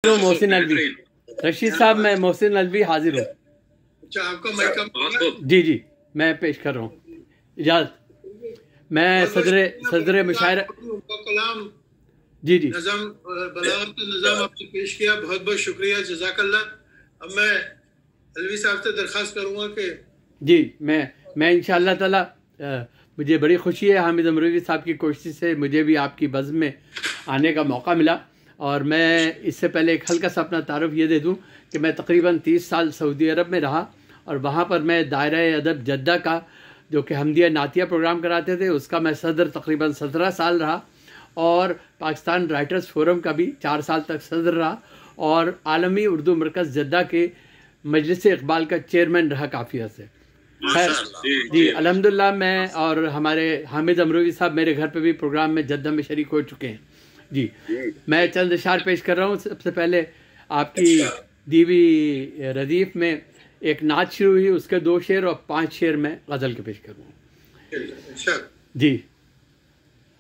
मोहसिन अलवी, रशीद साहब मैं मोहसिन अलवी हाजिर हूँ। अच्छा, आपका माइक जी जी मैं पेश कर रहा हूँ। इजाज़त। मैं सदर मुशायरा कलाम जी जी नज़म बलागत निज़ाम आपने पेश किया, बहुत बहुत शुक्रिया, जज़ाकल्लाह। अब मैं अलवी साहब से दरख्वास्त करूँगा कि जी मैं इंशाअल्लाह ताला मुझे बड़ी खुशी है, हामिद अमरोवी साहब की कोशिश से मुझे भी आपकी बज़्म में आने का मौका मिला। और मैं इससे पहले एक हल्का सा अपना तारुफ ये दे दूं कि मैं तकरीबन 30 साल सऊदी अरब में रहा और वहाँ पर मैं दायरा अदब जद्दा का जो कि हमदिया नातिया प्रोग्राम कराते थे उसका मैं सदर तकरीबन 17 साल रहा और पाकिस्तान राइटर्स फोरम का भी 4 साल तक सदर रहा और आलमी उर्दू मरकज़ जद्दा के मजलिस इकबाल का चेयरमैन रहा काफ़ी अर्से। खैर जी अल्हम्दुलिल्लाह मैं और हमारे हामिद अमरोवी साहब मेरे घर पे भी प्रोग्राम में जद्दा में शरीक हो चुके हैं। जी मैं चंद अशार पेश कर रहा हूँ। सबसे पहले आपकी दीवी रदीफ में एक नाच शुरू हुई, उसके 2 शेर और 5 शेर मैं गज़ल के पेश करूँगा। जी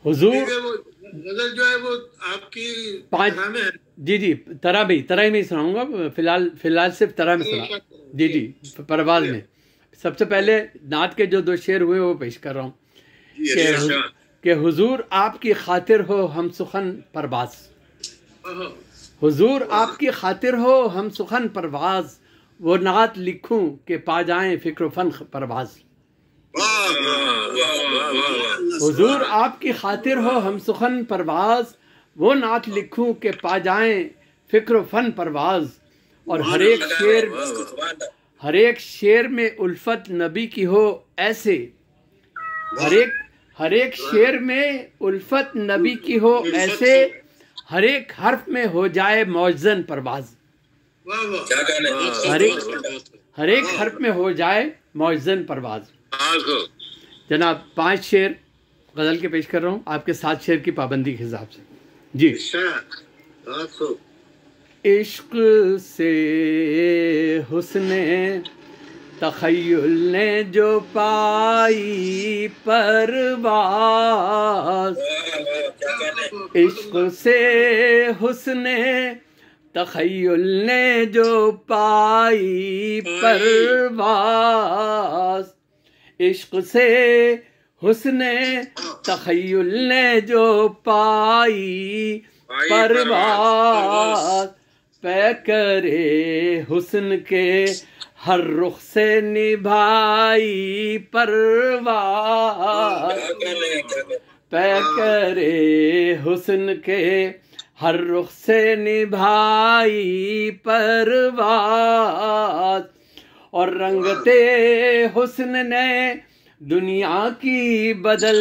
हुजूर गजल जो है वो आपकी 5 में है। जी तरह में सुनाऊंगा। फिलहाल सिर्फ तरह में सुना। जी परवाज में सबसे पहले नात के जो 2 शेर हुए वो पेश कर रहा हूँ कि हुजूर आपकी खातिर हो हम सुखन परवाज, हुजूर आपकी खातिर हो हम सुखन परवाज, वो नात लिखूं कि पा जाएं फिक्र फन परवाज। हुजूर आपकी खातिर हो हम सुखन परवाज, वो नात लिखूं कि पा जाएं फिक्र फन परवाज। और हर एक शेर में उल्फत नबी की हो ऐसे, हर एक शेर में उल्फत नबी की हो ऐसे, हर एक हर्फ में हो जाए मौजन परवाज। हर एक हर्फ में हो जाए मौजन परवाज। जनाब 5 शेर गज़ल के पेश कर रहा हूँ आपके 7 शेर की पाबंदी के हिसाब से। जी इश्क से हुस्ने तख़य्युल ने जो पाई परवाज़, इश्क से हुस्ने तख़य्युल ने जो पाई परवाज़, इश्क से हुस्ने तख़य्युल ने जो पाई परवाज़, पै करे हुस्न के हर रुख से निभाई परवाज़, पै करे हुस्न के हर रुख से निभाई परवाज़। और रंगते हुस्न ने दुनिया की बदल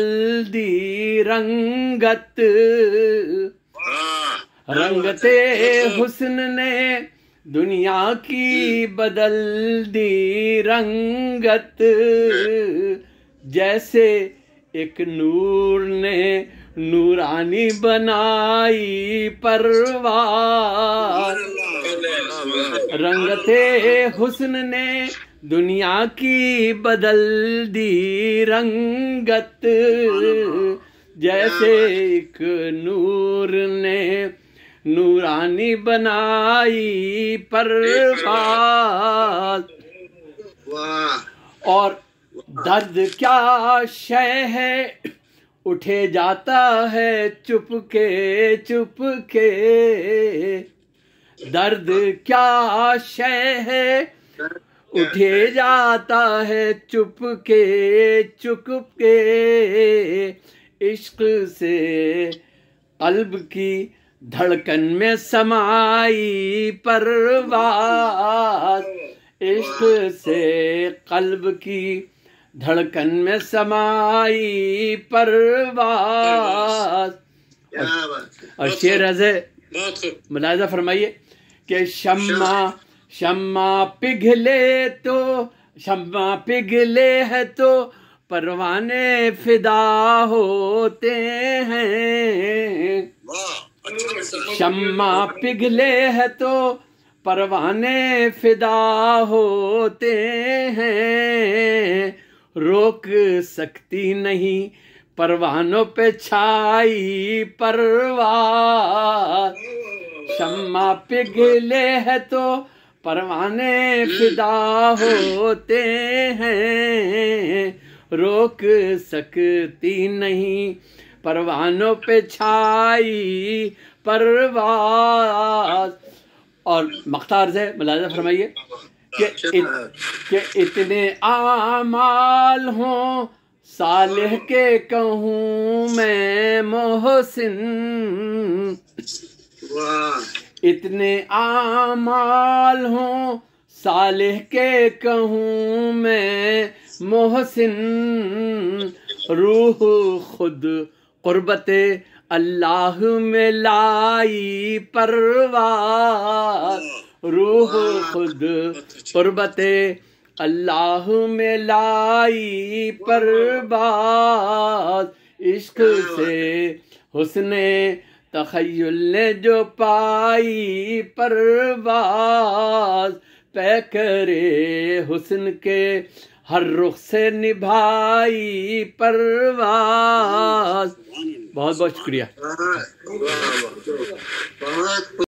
दी रंगत, रंगते हुस्न ने दुनिया की बदल दी रंगत, जैसे एक नूर ने नूरानी बनाई परवाज़। रंगते हुस्न ने दुनिया की बदल दी रंगत, जैसे एक नूर ने नूरानी बनाई परवाज़। और दर्द क्या शय है उठे जाता है चुपके चुपके, दर्द क्या शय है उठे जाता है चुपके चुपके, इश्क से कल्ब की धड़कन में समाई परवाज़, इश्क से कल्ब की धड़कन में समाई परवाज़। और शेर अज़े मुलाहिज़ा फरमाइए कि शम्मा पिघले है तो परवाने फिदा होते हैं, शम्मा पिघले है तो परवाने फिदा होते हैं, रोक सकती नहीं परवानों पे छाई परवाज़, शम्मा पिघले है तो परवाने फिदा होते हैं, रोक सकती नहीं परवानों पे छाई परवाज़। और मख्तार से मुलाज़ा फरमाइए कि इतने आमाल हों सालिह के कहूँ मैं मोहसिन, इतने आमाल हों सालिह के कहूँ मैं मोहसिन, रूह खुद क़ुर्बते अल्लाह में लाई परवाज़, रूह खुद क़ुर्बते अल्लाह में लाई परवाज़, इश्क से हुस्ने तख़य्युल ने जो पाई परवाज़, पैकरे हुस्न के हर रुख से निभाई परवाज़। बहुत बहुत शुक्रिया।